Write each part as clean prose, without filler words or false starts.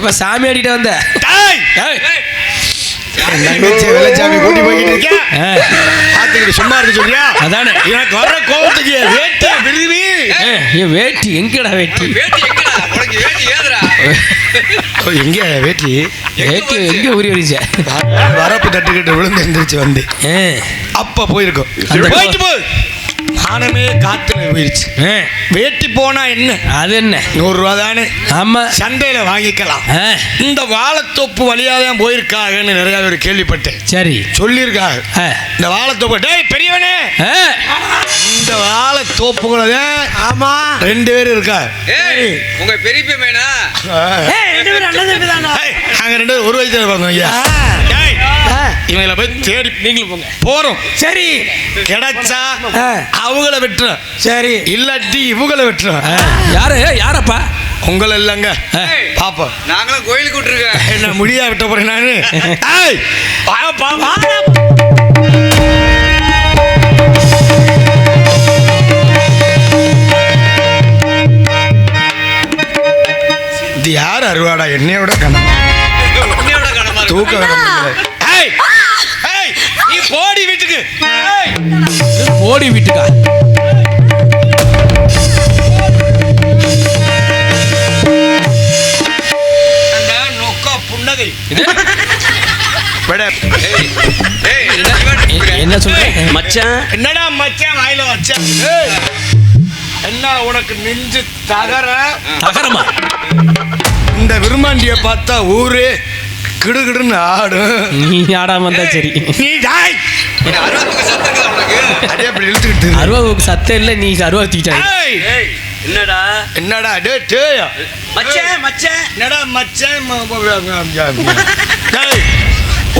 இப்ப சாமி ஆடிட்டு வந்த வெள்ளச்சாமி கூட்டி போய்கிட்டு இருக்கேன். பாத்துக்கிட்டு சும்மா இருக்க சொல்றியா? அதானே எனக்கு வர கோபத்துக்கு வேட்டி விரும்பி வேட்டி எங்கடா வேட்டி எங்க வேட்டி வேட்டி எங்க ஊறி வரிச்ச வரப்பு தட்டுக்கிட்டு விழுந்து எந்திரிச்சு வந்து அப்ப போயிருக்கோம். போயிட்டு போ மானமே காத்துல போயிருச்சு. வேட்டி போனா என்ன அது என்ன 100 ரூபா தானே. ஆமா சந்தையில வாங்கிக்கலாம். இந்த வாழைத்தோப்பு வழியாதான் போயிருக்காங்கன்னு நிறைய பேர் கேள்விப்பட்டேன். சரி சொல்லியிருக்காங்க. இந்த வாழைத்தோப்பு டேய் பெரியவனே இந்த வாழைத்தோப்புகளதான் ஆமா 2 பேர் இருக்கா. உங்க பெரிய மேனா நாங்க 2 பேரும் ஒரு வயசுல பிறந்தோம் ஐயா. இவங்கள போய் தேடி நீங்களும் போங்க போறோம். சரி கிடைச்சா அவங்கள விட்டுறோம். சரி இல்லாட்டி இவங்கள விட்டுறோம். யாரப்பா உங்களை இல்லைங்க பாப்போம். நாங்களும் கோயிலுக்கு விட்டுருக்கேன். என்ன முடியா விட்ட போறேன் நானு. இது யார் அருவாடா என்னையோட கணம் தூக்க நீ போடி வீட்டுக்கு போடி வீட்டுக்கா புன்னகை என்ன சொல்றேன் மச்சான்? என்னடா மச்சான் வாயில வச்சா என்ன உனக்கு நெஞ்சு தகரமா? இந்த விரும்மாண்டிய பார்த்தா ஊரே கிடுகிடுன்னு ஆடும். நீ ஆடாம இருந்தா சரி. நீ டாய் அதே அப்படி இழுத்துக்கிட்டு அருவாவுக்கு சத்தம் இல்லை. நீ அருவாத்திக்கிட்ட என்னடா என்னடா டே டேயா மச்சான் மச்சான் என்னடா மச்சான்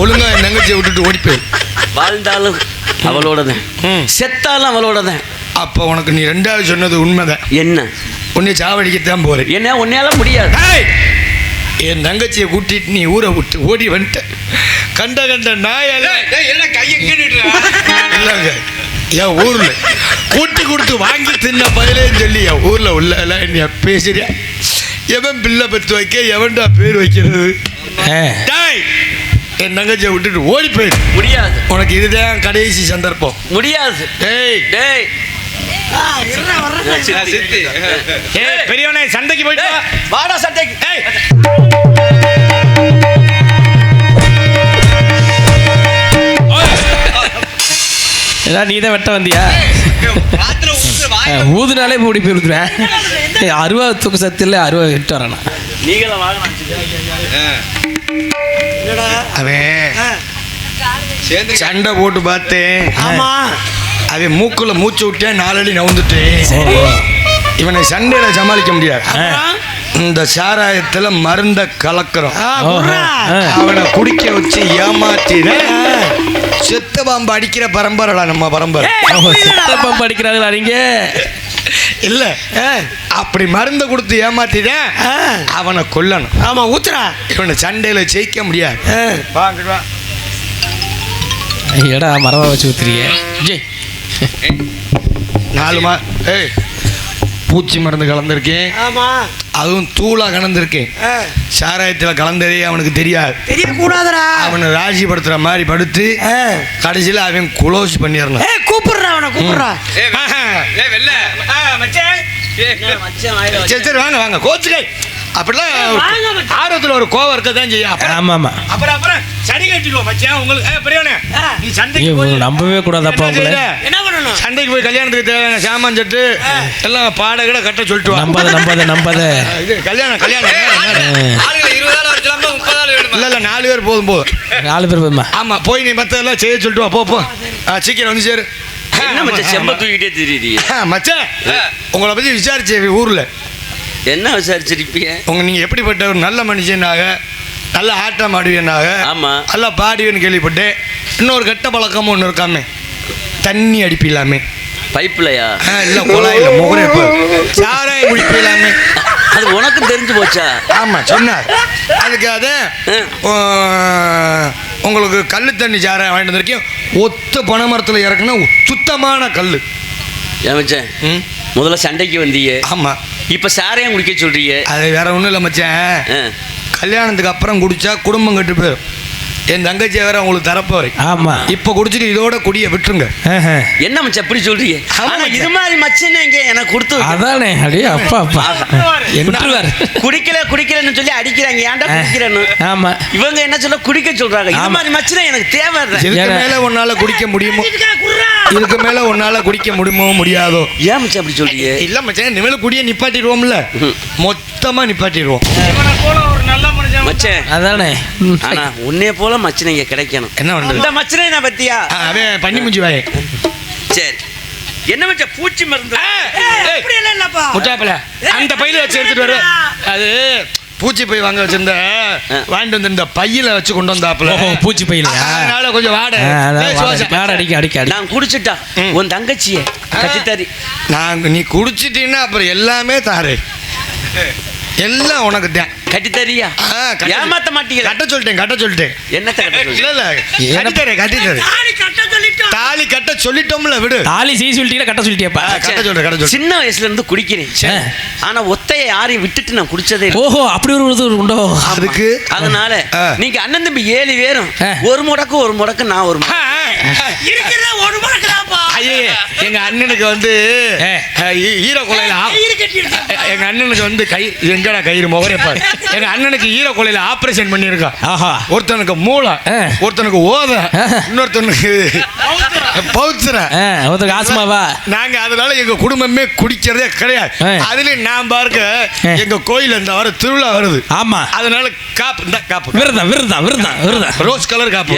ஒழுங்கா என் தங்கச்சியை விட்டுட்டு ஓடி போய் வாழ்ந்தாலும் அவளோட தான் செத்தாலும் அவளோட தான். அப்போ உனக்கு நீ 2வது சொன்னது உண்மைதான். என்ன உன்னை சாவடிக்கத்தான் போறேன். என்ன உன்னையால முடியாது. என் தங்கச்சியை கூட்டிட்டு நீ ஊரை விட்டு ஓடி வந்துட்ட. கண்ட நாயெல்லாம் இல்லைங்க என் ஊர்ல கூட்டி கொடுத்து வாங்கி தின்ன பதிலேன்னு சொல்லி என் ஊர்ல உள்ள என்ன பேசுறியா? எவன் பிள்ளை பெற்று வைக்க எவன்டா பேர் வைக்கிறது? என் தங்கச்சியை விட்டுட்டு ஓடி போயிரு. முடியாது. உனக்கு இதுதான் கடைசி சந்தர்ப்பம். முடியாது. டேய் டேய் பெரியவனே சண்டைக்கு போயிட்டு வாடா சண்டைக்கு. நீ தான் வெட்ட வந்தியா? ஊதுனாலே மூடி போயிருக்கிறேன். அருவா தூக்கு சத்து இல்லை. அருவா விட்டு வரணும். நீங்களும் அவன் சண்டை போட்டு பார்த்தேன். ஆமா அவன் மூக்குல மூச்சு விட்டேன். 4 அடி நவுந்துட்டேன். இவனை சண்டையில சமாளிக்க முடியாது. இந்த சாராயத்துல மருந்த கலக்கிறோம். அவனை குடிக்க வச்சு ஏமாத்தின செத்த பாம்பு அடிக்கிற பரம்பரைடா நம்ம பரம்பரை. செத்த பாம்பு அடிக்கிறாங்களா நீங்க? இல்ல அப்படி மருந்த கொடுத்து ஏமாத்திதான் அவனை கொல்லணும். ஆமா ஊத்துறா. இவனை சண்டையில ஜெயிக்க முடியாது. ஏடா மரவா வச்சு ஊத்துறீங்க? ஜெய் 4 பூச்சி மருந்து கலந்துருக்கேன். ஆமா அதுவும் தூளா கலந்துருக்கேன். சாராயத்தில் கலந்ததே அவனுக்கு தெரியாது. தெரியக்கூடாதுடா. அவனை ராசிப்படுத்துற மாதிரி படுத்து கடைசியில் அவன் குளோஸ் பண்ணிடணும். கூப்பிடுறா அவனை கூப்பிடுறா. சரி சரி வாங்க வாங்க கோச்சுக்கை. அப்படிலாம் ஆர்வத்தில் ஒரு கோவம் இருக்கதான் செய்யும். ஆமா ஆமா அப்புறம் சரி கட்டிடுவோம் மச்சான். உங்களுக்கு பெரியவனே நீ சண்டைக்கு போய் நம்பவே கூடாதப்பா. உங்களை என்ன பண்ணணும்? சண்டைக்கு போய் கல்யாணத்துக்கு தேவையான சாமான் சட்டு எல்லாம் பாடகட கட்ட சொல்லிட்டு வா. நம்பாத இது கல்யாணம் 20 இல்ல 4 பேர் போதும் 4 பேர் போதுமா? ஆமா போய் நீ மற்றதெல்லாம் செய்ய சொல்லிட்டு வா. போ சீக்கிரம் வந்து சேரு. என்ன மச்சான் செம்ப தூக்கிட்டே தெரியுறீங்க? மச்சான் உங்களை பத்தி விசாரிச்சே ஊர்ல. என்ன விசாரிச்சிருப்பீங்க? நீங்க எப்படிப்பட்ட ஒரு நல்ல மனுஷனாக நல்ல ஆட்டம் ஆடுவீனாக. ஆமா நல்லா பாடுவேன்னு கேள்விப்பட்டேன். இன்னொரு கெட்ட பழக்கமும் ஒன்று இருக்காமே, தண்ணி அடிப்பிலாமே. பைப்லையா? இல்ல குழாயில முகரே சாராயம் குடிப்பிலாமே. அது உனக்கு தெரிஞ்சு போச்சா? ஆமா சொன்னார். அதுக்கு அது உங்களுக்கு கல்லு தண்ணி சாராயம் வாங்கிட்டு வந்திருக்கேன். ஒத்த பனை மரத்தில் இறக்குனா சுத்தமான கல். மச்சான் முதல்ல சண்டைக்கு வந்தீங்க. ஆமா. இப்ப சாரையும் குடிக்க சொல்றீங்க. அது வேற ஒண்ணும் இல்லை மச்சான். கல்யாணத்துக்கு அப்புறம் குடிச்சா குடும்பம் கெட்டு போயிடும். என் தங்கச்சியை வேற உங்களுக்கு தரப்போறேன். ஆமா. இப்ப குடிச்சிட்டு இதோட குடிய விட்டுருங்க. என்ன மச்சான் எப்படி சொல்றீங்க? ஆனா இது மாதிரி மச்சன் இங்க எனக்கு கொடுத்து அதானே அடி அப்பா அப்பா என்ன குடிக்கலன்னு சொல்லி அடிக்கிறாங்க. ஏன்டா குடிக்கிறேன்னு. ஆமா. இவங்க என்ன சொல்ல குடிக்க சொல்றாங்க. இது மாதிரி மச்சனா எனக்கு தேவை. இதுக்கு மேல உன்னால குடிக்க முடியுமோ? இதுக்கு மேல உன்னால குடிக்க முடியுமோ முடியாதோ? ஏன் மச்சான் அப்படி சொல்றீங்க? இல்ல மச்சான், இனிமேல குடிய நிப்பாட்டிடுவோம்ல, மொத்தமா நிப்பாட்டிடுவோம் மச்சான். அதானே. ஆனா உன்னைய போல மச்சனை இங்க கிடைக்கணும். என்ன பண்றது? இந்த மச்சனை நான் பத்தியா அவன் பண்ணி முடிஞ்சு வாயே. சரி என்ன மச்சான் பூச்சி மருந்து முட்டாப்பல அந்த பையில வச்சு எடுத்துட்டு வர. அது பூச்சி பை வாங்க வச்சிருந்த வாங்கிட்டு வந்து இந்த பையில வச்சு கொண்டு வந்தாப்புல. பூச்சி பையில அதனால கொஞ்சம் வாட அடிக்க நான் குடிச்சுட்டா உன் தங்கச்சிய கட்டித்தாரி. நான் நீ குடிச்சிட்டீங்கன்னா அப்புறம் எல்லாமே தாரே, எல்லாம் உனக்கு தான். கட்டித்தரியா? ஏமாத்த மாட்டீங்க. கட்ட சொல்லிட்டேன். என்னத்த கட்ட? இல்ல தாலி கட்ட சொல்லிட்டோம்ல, விடு. தாலி செய்ய சொல்லிட்டீங்க, கட்ட சொல்லிட்டியாப்பா? கட்ட சொல்றேன். சின்ன வயசுல இருந்து குடிக்கிறேன். ஆனா ஒத்தைய யாரையும் விட்டுட்டு நான் குடிச்சதே. ஓஹோ, அப்படி ஒரு உண்டோ? அதுக்கு அதனால நீங்க அண்ணன் தம்பி 7 பேரும் ஒரு முடக்கு நான் ஒரு எங்க அண்ணனுக்கு வந்து ஈர கொலையில எங்க அண்ணனுக்கு வந்து எங்கடா கயிறு முகரப்பாரு. எங்க அண்ணனுக்கு ஈர கொலையில ஆபரேஷன் பண்ணிருக்கா. ஒருத்தனுக்கு மூளை, ஒருத்தனுக்கு ஓத, இன்னொருத்தனுக்கு பௌத்திர, ஒருத்தருக்கு ஆஸ்மாவா. நாங்க அதனால எங்க குடும்பமே குடிக்கிறதே கிடையாது. அதுல நான் பார்க்க எங்க கோயில் இந்த வர திருவிழா வருது. ஆமா. அதனால காப்பு விரதம் ரோஸ் கலர் காப்பு.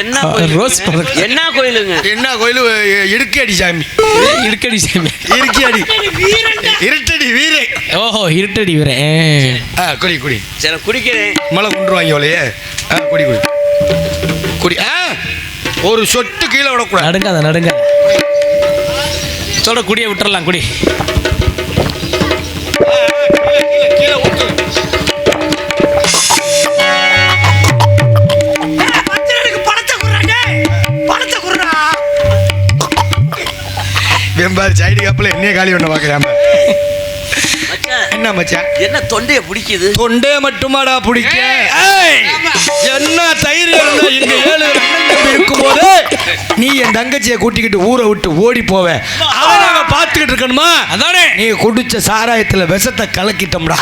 என்ன கோயிலுங்க? என்ன கோயில்? இடுக்கடி சாமி. இருட்டடி வீரே. ஓஹோ, இருட்டடி வீரே. குடி சரி குடிக்கிறேன். மழை கொண்டுருவாங்க அவளையே. குடி. ஒரு சொட்டு கீழே விடக்கூடாது. நடுங்க சொல்ற குடியை விட்டுறலாம். குடி. கீழே ஊத்து. வெம்பாரு சைடு கப்பல என்னைய காலி ஒண்ணு பாக்குறாம. என்ன மச்சான், என்ன தொண்டைய பிடிக்குது? தொண்டைய மட்டுமாடா பிடிக்க? என்ன தைரியம் இருந்தா இங்க 7 அண்ணன் இருக்கும்போது நீ என் தங்கச்சியை கூட்டிக்கிட்டு ஊரை விட்டு ஓடி போவ. அதை நாங்க பாத்துக்கிட்டு இருக்கணுமா? அதானே நீ குடிச்ச சாராயத்துல விஷத்தை கலக்கிட்டோம்டா.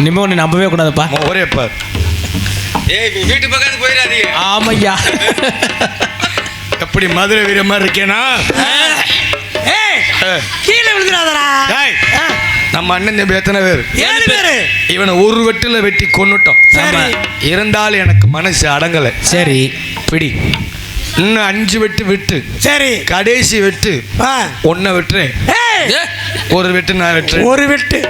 இனிமே ஒன்று நம்பவே கூடாதுப்பா. ஒரே பார். வீட்டு பக்கத்து போயிடாதீங்க. ஆமையா, எப்படி மதுரை வீர மாதிரி இருக்கேனா? கீழே விழுந்துடாதடா. நம்ம அண்ணன் தம்பி எத்தனை பேர்? 7 பேரு. இவனை ஒரு வெட்டுல வெட்டி கொன்னுட்டோம். இருந்தாலும் எனக்கு மனசு அடங்கலை. சரி பிடி. இன்னும் 5 வெட்டு விட்டு. சரி, கடைசி வெட்டு 1 வெட்டுறேன். ஒரு வெட்டு நான் வெட்டுறேன். ஒரு வெட்டு.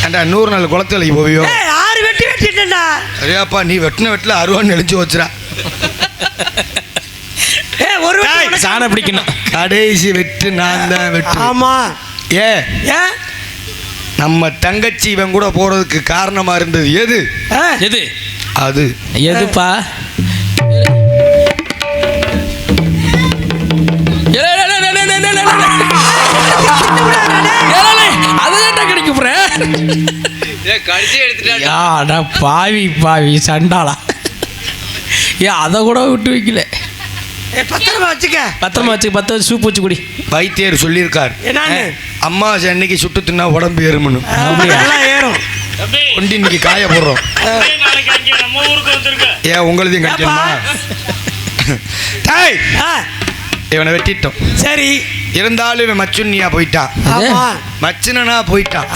ஏண்டா 100 நாள் குளத்தலைக்கு போவியோ? 6 வெட்டி வெட்டிட்டேன்டா. அரியாப்பா, நீ வெட்டின வெட்டில 60 நெளிஞ்சு வச்சுரா. ஒரு வெட்டு சாண பிடிக்கணும். கடைசி வெட்டு நான் தான் வெட்டு. ஆமா. ஏன் நம்ம தங்கச்சி இவன் கூட போறதுக்கு காரணமா இருந்தது எது? அது எதுப்பா? பாவி சண்டாளா. அதை கூட விட்டு வைக்கல. பத்திரமா வச்சுக்க. 10 வச்சு சூப் வச்சு குடி. வைத்தியர் சொல்லியிருக்கார், அம்மா அன்னைக்கு சுட்டு தின்னா உடம்பு ஏறுமனு. ஏறும். கொண்டு இன்னைக்கு காய போடுறோம். ஏன் உங்களதையும் கட்டியமா? இவனை வெட்டிட்டோம். சரி, இருந்தாலும் இவன் மச்சுன்னியா போயிட்டான். மச்சுனா போயிட்டான்.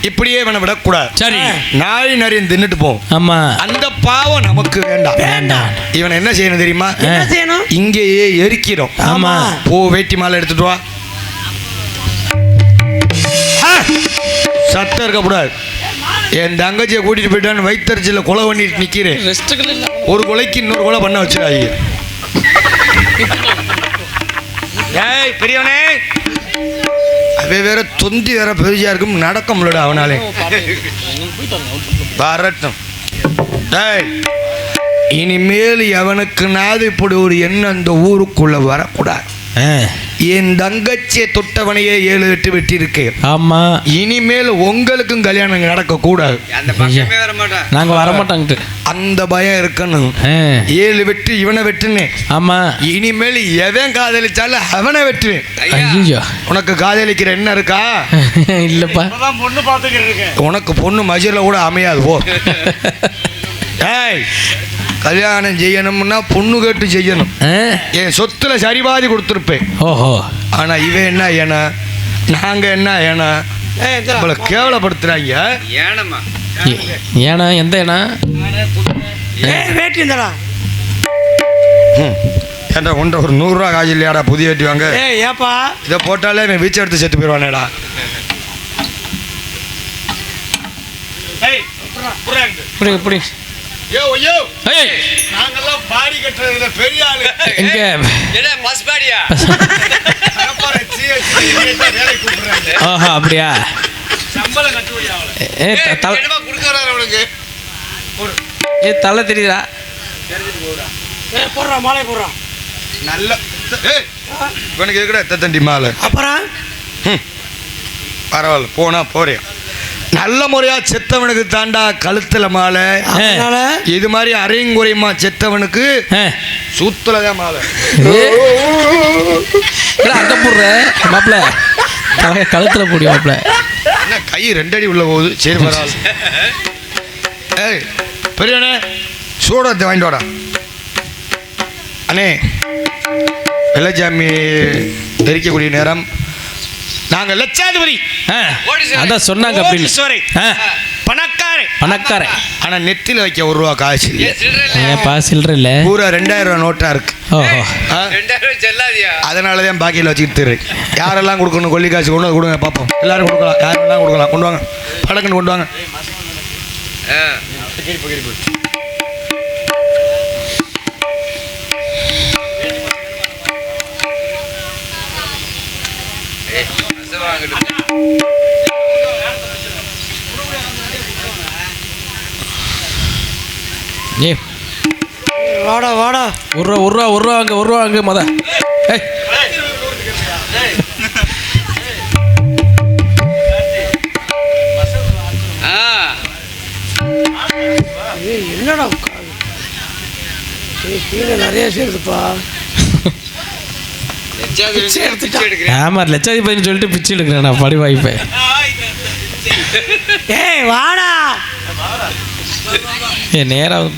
இப்படியே இவனை விடக்கூடாது. சரி, நாய் நிறைய தின்னுட்டு போவோம். ஆமா, அந்த பாவம் நமக்கு வேண்டாம். இவன் என்ன செய்யணும் தெரியுமா? என்ன செய்யணும்? இங்கேயே எரிக்கிறோம். ஆமா, போ வேட்டி மாலை எடுத்துட்டு வா. சத்தம் இருக்கக்கூடாது. என் தங்கச்சியை கூட்டிட்டு போயிட்டான்னு வைத்தறிச்சில கொலை பண்ணிட்டு நிக்கிறேன். ஒரு கொலைக்கு இன்னொரு கொலை பண்ண வச்சிடாங்க. ஏய் பெரியவனே, அவன் வேற தொந்தி வேற பெருசா இருக்கும், நடக்க முடியல அவனாலே. வரட்டும். டேய், இனிமேல் எவனுக்குனாது இப்படி ஒரு எண்ணம் அந்த ஊருக்குள்ள வரக்கூடாது. என் தங்கச்சியை தொட்டவனையே 7-8 வெட்டி இருக்கு. ஆமா, இனிமேல் உங்களுக்கும் கல்யாணம் நடக்க கூடாது. நாங்க வரமாட்டோங்கிட்டு அந்த பயம் இருக்கணும். 7 வெட்டு இவனை வெட்டுன்னு. ஆமா, இனிமேல் எவன் காதலிச்சாலும் அவனை வெட்டுவேன். ஐயோ, உனக்கு காதலிக்கிற என்ன இருக்கா? இல்லப்பா, உனக்கு பொண்ணு மஜில கூட அமையாது. போ. ஏய், கல்யாணம் செய்யணும்னா பொண்ணு கேட்டு செய்யணும். என் சொத்துல சரிபாதி கொடுத்துருப்பேன். ஓஹோ, ஆனா இவன் என்ன ஏனா, நாங்க என்ன ஏனா, நம்மளை கேவலப்படுத்துறாங்க. ஏனா எந்த ஏனா வேட்டி இருந்தாடா. ஏன்டா உண்ட ஒரு 100 ரூபா காசு இல்லையாடா புதிய வேட்டி வாங்க? ஏப்பா இதை போட்டாலே இவன் வீச்சை எடுத்து செத்து போயிடுவானேடா. இப்படி இப்படி நாங்கெல்லாம் பாடி கட்டுறதுல பெரிய ஆளு. எங்க ஓஹோ, அப்படியா? தலை தெரியுதா? போடுறா, மாலை போடுறா. நல்ல இவனுக்கு எதுக்குடா தண்டி மாலை? அப்புறம் பரவாயில்ல, போனா போறேன். நல்ல முறையா செத்தவனுக்கு தாண்டா கழுத்துல மாலை. இது மாதிரி அரைங்குறையுமா செத்தவனுக்கு சூத்துலதான் மாலை. அங்க போடுற மாப்பிள்ள, கழுத்துல போடி மாப்பிள்ள. என்ன கை 2 அடி உள்ள போகுது? சரி பரவாயில்ல. ஏய் பெரியண்ணே, சூடத்தை வாங்கிட்டு வாடா. அண்ணே, வெள்ளச்சாமி தெரிக்கக்கூடிய நேரம். நாங்க லட்சாதிபதி, அதான் சொன்னாங்க. அப்படின்னு பணக்கார, ஆனா நெத்தில வைக்க 1 ரூபா காசு ஏப்பா சில்லற இல்ல, பூரா 2000 ரூபா நோட்டா இருக்கு. அதனாலதான் பாக்கியில் வச்சுக்கிட்டு தரு. யாரெல்லாம் கொடுக்கணும் கொல்லி காசு கொண்டு வந்து கொடுங்க பார்ப்போம். எல்லாரும் கொடுக்கலாம், யாரெல்லாம் கொடுக்கலாம். கொண்டு வாங்க, படக்குன்னு கொண்டு வாங்க. வாடா வாடா, 1 ரூபா அங்க 1 ரூபா அங்க மொத. என்னடா கீழே நிறைய சேருதுப்பா. ஆமா, லட்சாதிபதினு சொல்லிட்டு பிச்சு எடுக்கிறேன் நான் படி வாய்ப்பேன். ஏய் வாடா, நேரம்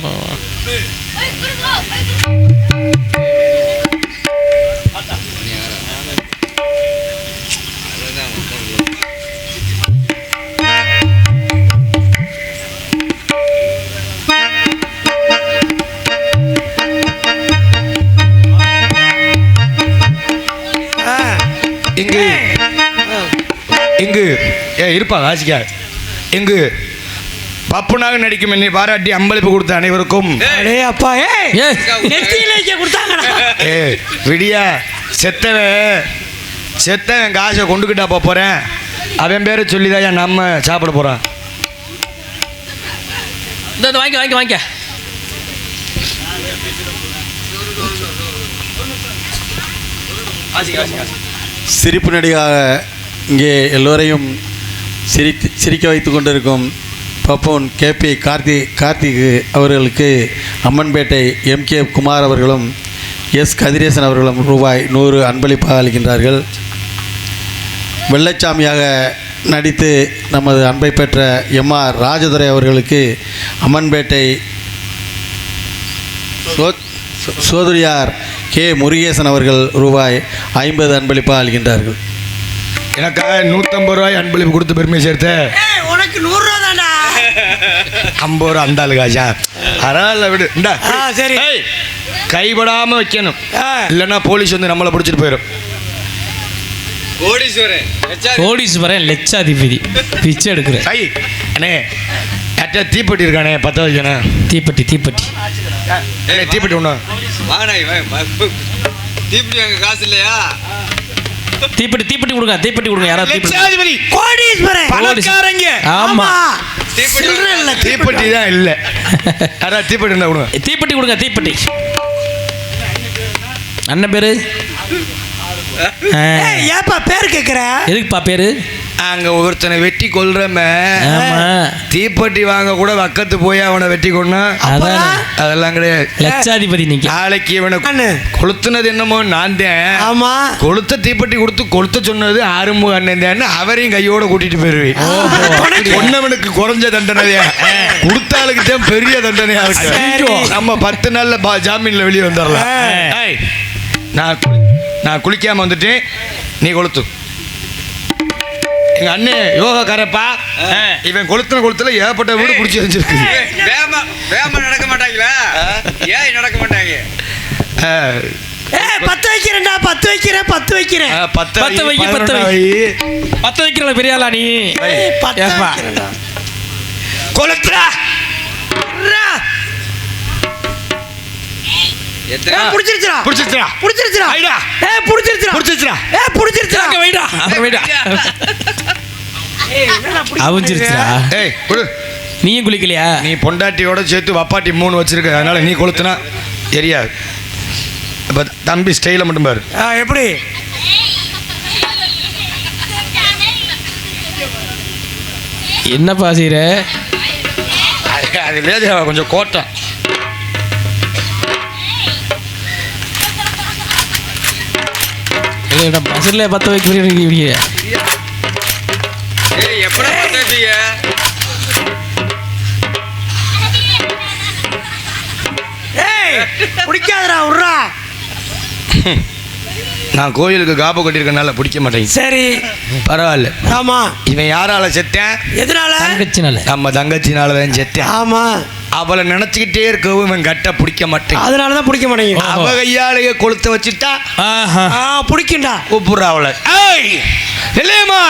இங்கு இருப்பா வாசிக்கா. இங்கு பப்புனாக நடிக்கும் என்னை பாராட்டி அம்பளிப்பு கொடுத்த அனைவருக்கும் அப்பா விடியா செத்தவன் காசை கொண்டுக்கிட்டா போறேன். அவன் பேரை சொல்லிதான் நம்ம சாப்பிட போறான். வாங்க சிரிப்பு நடிகாக இங்கே எல்லோரையும் சிரிக்க வைத்து கொண்டிருக்கும் பப்போன் கேபி கார்த்திக் அவர்களுக்கு அம்மன்பேட்டை எம்கே குமார் அவர்களும் எஸ் கதிரேசன் அவர்களும் ரூபாய் 100 அன்பளிப்பாக அளிக்கின்றார்கள். வெள்ளைச்சாமியாக நடித்து நமது அன்பை பெற்ற எம்ஆர் ராஜதுரை அவர்களுக்கு அம்மன்பேட்டை சோதரியார் கே முருகேசன் அவர்கள் ரூபாய் 50 அன்பளிப்பாக அளிக்கின்றார்கள். எனக்காக 150 ரூபாய் அன்பளிப்பு கொடுத்து பெருமை சேர்த்த உனக்கு 100 ரூபா தான்டா. 50 ரூபா அந்த ஆளு காசா? பரவாயில்ல விடு. இந்தா சரி, கைப்படாம வைக்கணும், இல்லைன்னா போலீஸ் வந்து நம்மளை பிடிச்சிட்டு போயிடும். கோடீஸ்வரன் லட்சாதிபதி பிச்சை எடுக்கிறேன். கை அண்ணே, யார்ட்டா தீப்பெட்டி இருக்கானே 10 வைக்கணும். தீப்பெட்டி தீப்பெட்டி ஒன்று தீப்பெட்டி அங்கே காசு இல்லையா? தீப்பெட்டி தீப்பெட்டி கொடுங்க, தீப்பெட்டி கொடுங்க. யாராவது தீப்பெட்டி. லட்சாதிபதி கோடீஸ்வரன். பணக்காரங்க. ஆமா, சில்லறை இல்ல, தீப்பெட்டி தான் இல்ல. யாராவது தீப்பெட்டி இருந்தா கொடுங்க. தீப்பெட்டி கொடுங்க, தீப்பெட்டி. அண்ணன் பேரு ஏய், ஏப்பா பேர் கேக்குற? எதுக்குப்பா பேரு? அங்க ஒருத்தனை வெட்டி கொல்றமே, ஆமா, தீப்பெட்டி வாங்க கூட வக்கத்து போய் அவனை வெட்டி கொண்டா. அதானே. அதெல்லாம் கிடையாது. லட்சாதிபதி நீங்க. நாளைக்கு இவனை அண்ணே. கொளுத்துனது என்னமோ நான் தான். ஆமா, கொளுத்த தீப்பெட்டி கொடுத்து கொளுத்த சொன்னது ஆறுமுக அண்ணன் தான். அவரையும் கையோட கூட்டிட்டு போயிருவேன். பொன்னவனுக்கு குறைஞ்ச தண்டனையா, கொடுத்தாளுக்கு தான் பெரிய தண்டனையா இருக்கு. சரி. நம்ம 10 நாள்ல ஜாமீன்ல வெளியே வந்துடலாம். ஏய், நான் குளிக்காம வந்துட்டேன், நீ கொளுத்து. எங்க அண்ணே யோகா கரப்பா, இவன் கொளுத்துல ஏகப்பட்ட வீடு பிடிச்சி வச்சிருக்கு. வேமா நடக்க மாட்டாங்களா? ஏன் நடக்க மாட்டாங்க? ஏய், 10 வைக்கிறேன்டா, 10 வைக்கிறேன், 10 வைக்கிறேன். 10 வைக்க, 10 வைக்கிறல பெரிய ஆளா நீ? ஏய், 10 ஏப்பா. வைக்கிறேன்டா. கொளுத்துறா. புடிச்சிருச்சுடா, புடிச்சிருச்சுடா. புடிச்சிருச்சுடா. ஐடா. ஏய், புடிச்சிருச்சுடா, புடிச்சிருச்சுடா. ஏய், புடிச்சிருச்சுடா. அங்க வைடா, அங்க வைடா. ஏய், என்னடா புடிச்சிருச்சு? அவுஞ்சிருச்சுடா. ஏய் குடு. நீயும் குளிக்கலையா? நீ பொண்டாட்டியோட சேர்த்து வப்பாட்டி 3 வச்சிருக்க, அதனால நீ கொளுத்துனா எரியாது. இப்போ தம்பி ஸ்டைல மட்டும் பாரு. எப்படி? என்னப்பா செய்யற? அது லேது கொஞ்சம் கோட்டம். பஸ்ல 10 வைக்க. எப்படி ஏய், பிடிக்காதடா, உர்றா. நான் கோயிலுக்கு காப்பு கட்டியிருக்கனால பிடிக்க மாட்டேங்க. சரி, பரவாயில்ல. ஆமா. இவன் யாரால செத்தேன்? எதனால? தங்கச்சினால. நம்ம தங்கச்சினால தான் செத்தேன். ஆமா, அவளை நினைச்சுக்கிட்டே இருக்கவும் இவன் கட்ட பிடிக்க மாட்டேன். அதனாலதான் பிடிக்க மாட்டேங்க. அவ கையாலேயே கொளுத்த வச்சுட்டா ஆஹா. பிடிக்கும்டா. கூப்பிடுறா அவளை. ஏய் இல்லையம்மா,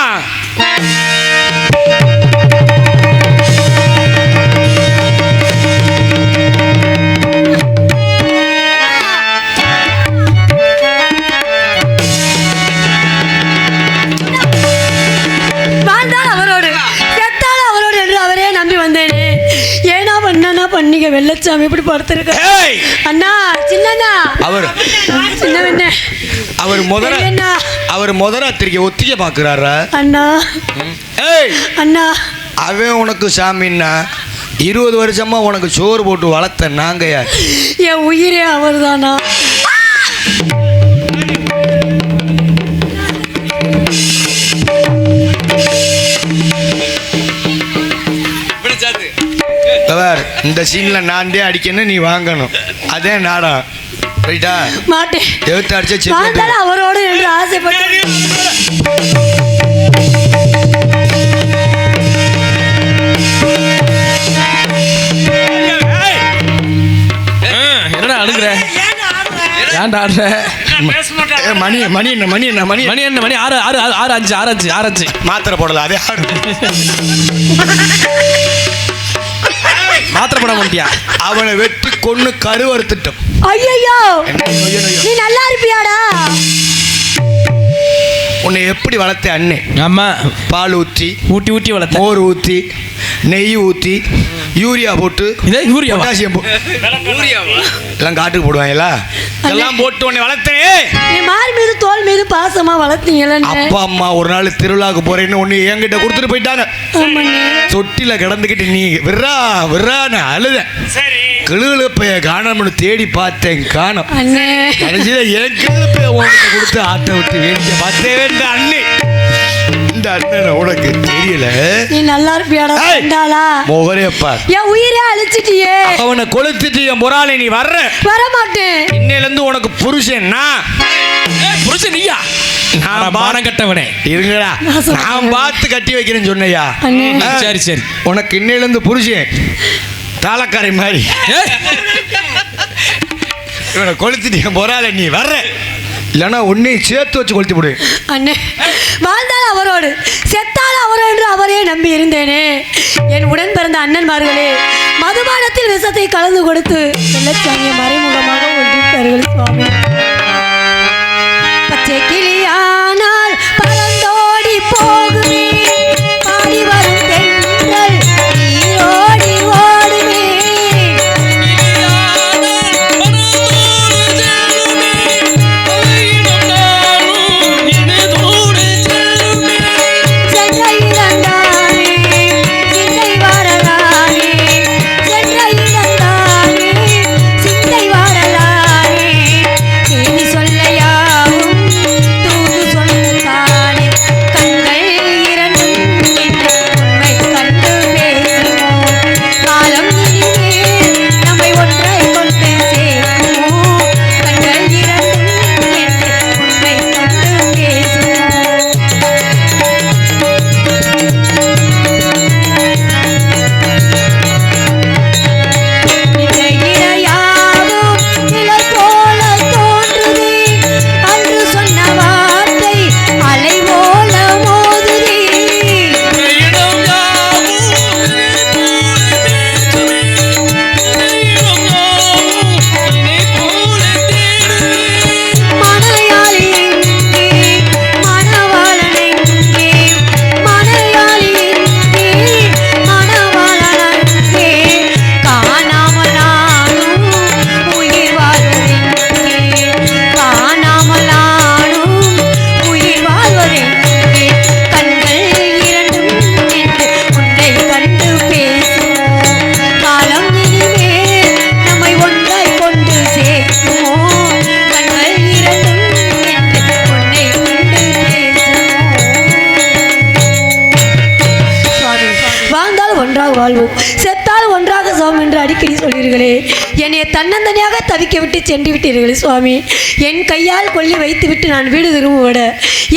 பண்ணிக்க வெள்ளச்சாமி இப்படி படுத்திருக்க. அண்ணா, சின்னண்ணா, அவர் முதராத்திரிக்கு ஒத்திக்க பாக்குறாரா அண்ணா? அண்ணா, அவன் உனக்கு சாமின்னா 20 வருஷமா உனக்கு சோறு போட்டு வளர்த்த நாங்க யார்? என் உயிரே அவர் தானா? இந்த சீன்ல நான் தான் அடிக்கணும், நீ வாங்கணும். அதே நாடா ரைட்டா? மாட்டேன். எழுத்து அடிச்சு அவரோட என்று ஆசைப்பட்டு என்னடா அழுகுற? ஏன்டா ஆடுற? மணி மணி என்ன மணி என்ன மணி மணி என்ன மணி? 6 6 6 5 6 5 6 5 மாத்திரை போடல. அதே ஆடு. மாத்திரை போட மாட்டியா? அவனை வெட்டி கொன்னு கருவறுத்துட்டோம். ஐயோ, நீ நல்லா இருப்பியாடா? உன்னை எப்படி வளர்த்த அண்ணே? ஆமா, பால் ஊற்றி ஊட்டி வளர்த்த, மோர் ஊற்றி, நெய் ஊற்றி, யூரியா போட்டு, யூரியா பொட்டாசியம் எல்லாம் காட்டுக்கு போடுவாங்களா, எல்லாம் போட்டு உன்னை வளர்த்தே. நீ மார் மீது தோல் மீது பாசமா வளர்த்தீங்களே. அப்பா அம்மா ஒரு நாள் திருவிழாவுக்கு போறேன்னு ஒன்னு என்கிட்ட கொடுத்துட்டு போயிட்டாங்க. தொட்டில கிடந்துக்கிட்டு நீ விர்றா விர்றான்னு அழுத. கிளுகிழப்பைய காணணும்னு தேடி பார்த்தேன், காணோம். கடைசியில என் கிளுகிழப்பைய உனக்கு கொடுத்து ஆட்ட விட்டு வேடிக்கை பார்த்தேன். அண்ணே, இந்த அண்ணன் உனக்கு தெரியல. நீ நல்லா இருப்பியாடா? முகரேப்பா, என் உயிரே அழிச்சிட்டியே. அவனை கொளுத்துட்டு என் முறாலே நீ வர மாட்டேன். இன்னையில இருந்து உனக்கு புருஷன்னா புருஷன் நீயா? நான் பானம் கட்டவனே. இருங்கடா, நான் பார்த்து கட்டி வைக்கிறேன்னு சொன்னையா? சரி சரி, உனக்கு இன்னையில இருந்து புருஷன் தாளக்காரை மாதிரி. இவனை கொளுத்துட்டு என் முறாலே நீ வர்ற, இல்லைன்னா உன்னையும் சேர்த்து வச்சு கொளுத்தி விடு. அண்ணே, வாழ்ந்தால் அவரோடு, செத்தால் அவரோ என்று அவரே நம்பி இருந்தேனே. என் உடன் பிறந்த அண்ணன்மார்களே, மதுபானத்தில் விஷத்தை கலந்து கொடுத்து வெள்ளச்சாமியை மறைமுகமாக ஒன்றிப்பார்கள் சுவாமி. பச்சை கிளியானால் வாழ்வோம், செத்தால் ஒன்றாக சோம் என்று அடிக்கடி சொல்வீர்களே. என்னை தன்னந்தனியாக தவிக்க விட்டு சென்று விட்டீர்களே சுவாமி. என் கையால் கொல்லி வைத்து விட்டு நான் வீடு திரும்புவிட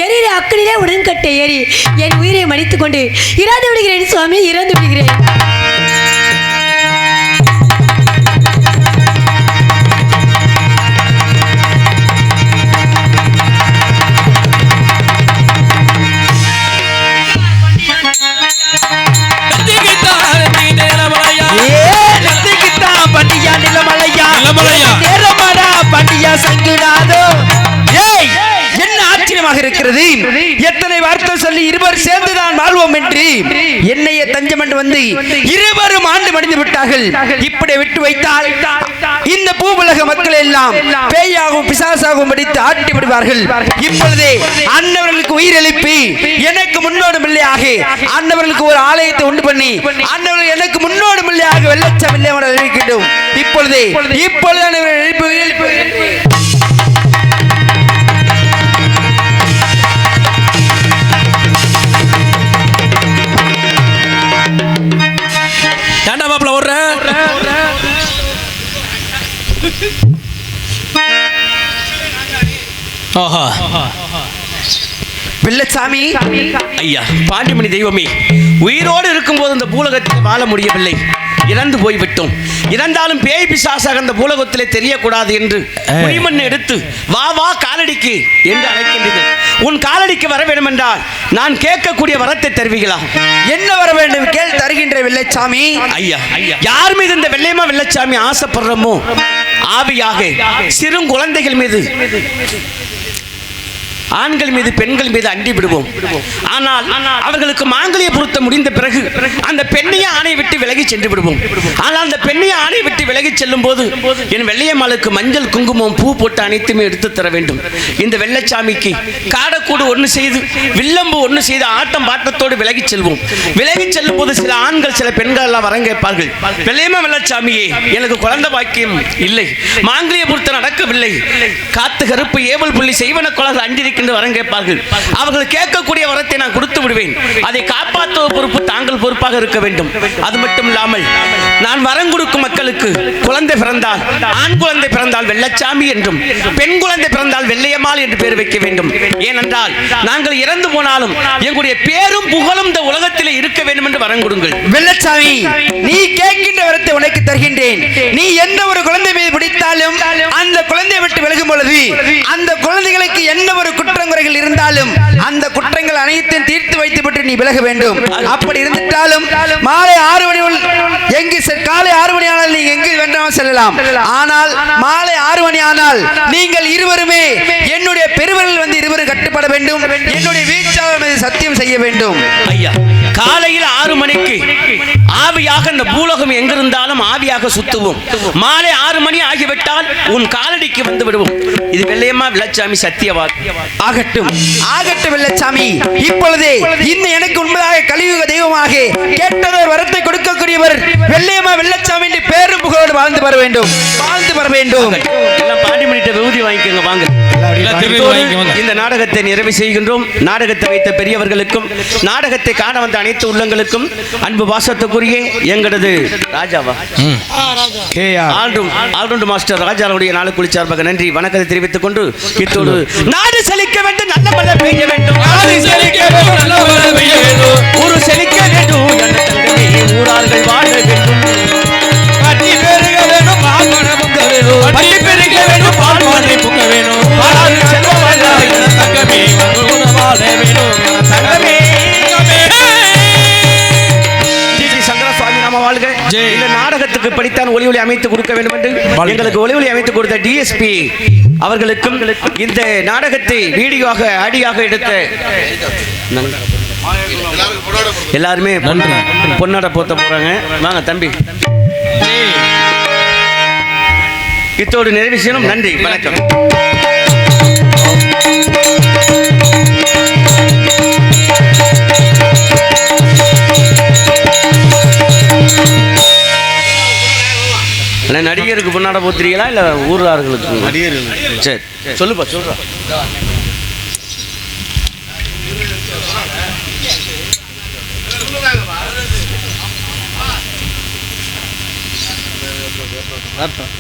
எரியிலே அக்கனிலே உடன்கட்டை ஏறி என் உயிரை மடித்து கொண்டு இறந்து விடுகிறேன் சுவாமி, இறந்து விடுகிறேன். என்ன ஆச்சரியமாக இருக்கிறது. எத்தனை வார்த்தை சொல்லி இருவர் சேர்ந்துதான் வாழ்வோம் என்று என்னைய தஞ்சம் என்று வந்து இருவரும் ஆண்டு மடிந்து விட்டார்கள். இப்படி விட்டு வைத்தால் இந்த பூவுலக மக்கள் எல்லாம் பேயாகவும் பிசாசாகவும் படித்து ஆட்டி விடுவார்கள். இப்பொழுதே அன்னவர்களுக்கு உயிர் எழுப்பி எனக்கு முன்னோடு பிள்ளையாக அன்னவர்களுக்கு ஒரு ஆலயத்தை உண்டு பண்ணி அன்னவர்கள் எனக்கு முன்னோடு பிள்ளையாக வெள்ளச்சம் இல்லை அறிவிக்கின்றோம். இப்பொழுது ஏண்டா மாப்பிள்ள ஓடுற? ஓஹோ வெள்ளச்சாமி ஐயா, பாண்டிமணி தெய்வமே, உயிரோடு இருக்கும்போது இந்த பூலகத்தில் வாழ முடியவில்லை, இறந்து போய்விட்டோம். இறந்தாலும் பேய் பிசாசாக அந்த பூலகத்திலே தெரியக்கூடாது என்று புலிமண் எடுத்து வா வா காலடிக்கு என்று அழைக்கின்றீர்கள். உன் காலடிக்கு வர வேண்டும் என்றால் நான் கேட்கக்கூடிய வரத்தை தருவீங்களா? என்ன வர வேண்டும் கேள், தருகின்ற வெள்ளச்சாமி. ஐயா, யார் மீது இந்த வெள்ளையம்மா வெள்ளச்சாமி ஆசைப்படுறோமோ ஆவியாக சிறு குழந்தைகள் மீது, ஆண்கள் மீது பெண்கள் மீது அண்டி விடுவோம். ஆனால் அவர்களுக்கு மாங்கலிய பொருத்த முடிந்த பிறகு அந்த பெண்ணைய ஆணை விட்டு விலகி சென்று விடுவோம். ஆனால் அந்த பெண்ணைய ஆணை விட்டு விலகி செல்லும் போது என் வெள்ளையம்மாளுக்கு மஞ்சள் குங்குமம் பூ போட்டு அனைத்துமே எடுத்து தர வேண்டும். இந்த வெள்ளச்சாமிக்கு காடக்கூடு ஒன்று செய்து வில்லம்பு ஒன்று செய்து ஆட்டம் பாட்டத்தோடு விலகி செல்வோம். விலகி செல்லும் போது சில ஆண்கள் சில பெண்கள் எல்லாம் வரம் கேட்பார்கள். வெள்ளையம்மா வெள்ளச்சாமியே, எனக்கு குழந்தை பாக்கியம் இல்லை, மாங்கலிய பொருத்த நடக்கவில்லை, காத்து கருப்பு ஏவல் புள்ளி செய்வன குலர்கள் அஞ்சிருக்கின்ற வரம் கேட்பார்கள். அவர்கள் கேட்கக்கூடிய வரத்தை நான் கொடுத்து விடுவேன். அதை காப்பாற்றுவ பொறுப்பு தாங்கள் பொறுப்பாக இருக்க வேண்டும். அது மட்டும் இல்லாமல் நான் வரம் கொடுக்கும் மக்களுக்கு குழந்தை பிறந்தால், ஆண் குழந்தை பிறந்தால் வெள்ளச்சாமி என்றும் பெண் குழந்தை பிறந்தால் வெள்ளையம்மாள் என்று பேர் வைக்க வேண்டும். ஏனென்றால் நாங்கள் இறந்து போனாலும் எங்களுடைய பேரும் புகழும் இந்த உலகத்தில் இருக்க வேண்டும் என்று வரம் கொடுங்கள். வெள்ளச்சாமி, நீ கேட்கின்ற வரத்தை உனக்கு தருகின்றேன். நீ எந்த ஒரு குழந்தை மீது பிடித்தாலும் அந்த குழந்தையை விட்டு விலகும் பொழுது அந்த குழந்தைகளுக்கு என்ன ஒரு குற்றங்குறைகள் இருந்தாலும் அந்த குற்றங்கள் அனைத்தையும் தீர்த்து வைத்துவிட்டு நீ விலக வேண்டும். அப்படி இருந்துட்டாலும் மாலை 6 மணி எங்கு காலை 6 மணி ஆனால் நீங்க எங்கு வேண்டாமல் செல்லலாம். ஆனால் மாலை 6 மணி ஆனால் நீங்கள் இருவருமே என்னுடைய பெருவர்கள் வந்து இருவரும் கட்டுப்பட வேண்டும். என்னுடைய வீச்சாக சத்தியம் செய்ய வேண்டும். ஐயா, காலையில் 6 மணிக்கு ஆவியாக இந்த பூலோகம் எங்கிருந்தாலும் ஆவியாக சுத்துவோம். மாலை 6 மணி ஆகிவிட்டால் உன் காலடிக்கு வந்து விடுவோம். இது வெள்ளையம்மா வெள்ளச்சாமி சத்தியவாதி. ஆகட்டும் ஆகட்டும் வெள்ளச்சாமி. இப்பொழுதே இன்னும் எனக்கு உண்மையாக கலியுக தெய்வமாக கேட்டதோர் வரத்தை கொடுக்கக்கூடியவர் வெள்ளையம்மா வெள்ளச்சாமி என்று பேரும் புகழோடு வாழ்ந்து வர வேண்டும், வாழ்ந்து வர வேண்டும். எல்லாம் பாண்டிமணிட்ட விபூதி வாங்கிக்கோங்க வாங்க. இந்த நாடகத்தை நிறைவு செய்கின்றோம். நாடகத்தை வைத்த பெரியவர்களுக்கும் நாடகத்தை காண வந்த அனைத்து உள்ளங்களுக்கும் அன்பு பாசத்துக்குரிய எங்களது ராஜாவா ஆல்ரவுண்ட் மாஸ்டர் ராஜாவுடைய நாளுக்குழி சார்பாக நன்றி வணக்கத்தை தெரிவித்துக் கொண்டு இத்தோடு நாடு செழிக்க வேண்டும், நல்ல மழை பெய்ய வேண்டும், ஊரு செழிக்க வேண்டும், ஊரார்கள் வாழ வேண்டும், பட்டி பெருக வேண்டும், பட்டி பெருக வேண்டும், பால்வானை புக்க வேண்டும், தங்கமே வாழ வேண்டும், தங்கமே வாழ்க. இந்த நாடகத்துக்கு படித்தான் ஒளி ஒளி அமைத்து கொடுக்க வேண்டும் என்று எங்களுக்கு ஒளி ஒளி அமைத்து கொடுத்த டிஎஸ்பி அவர்களுக்கும் இந்த நாடகத்தை வீடியோவாக ஆடியாக எடுத்த எல்லாருமே பொன்னாட போத்த போறாங்க. வாங்க தம்பி, இத்தோடு நிறைவு செய்யணும். நன்றி, வணக்கம். நடிகருக்கு பொன்னாட போத்துறீங்களா இல்ல ஊரார்களுக்கு? நடிகர்கள். சரி, சொல்லுப்பா, சொல்றா. வரட்டும்.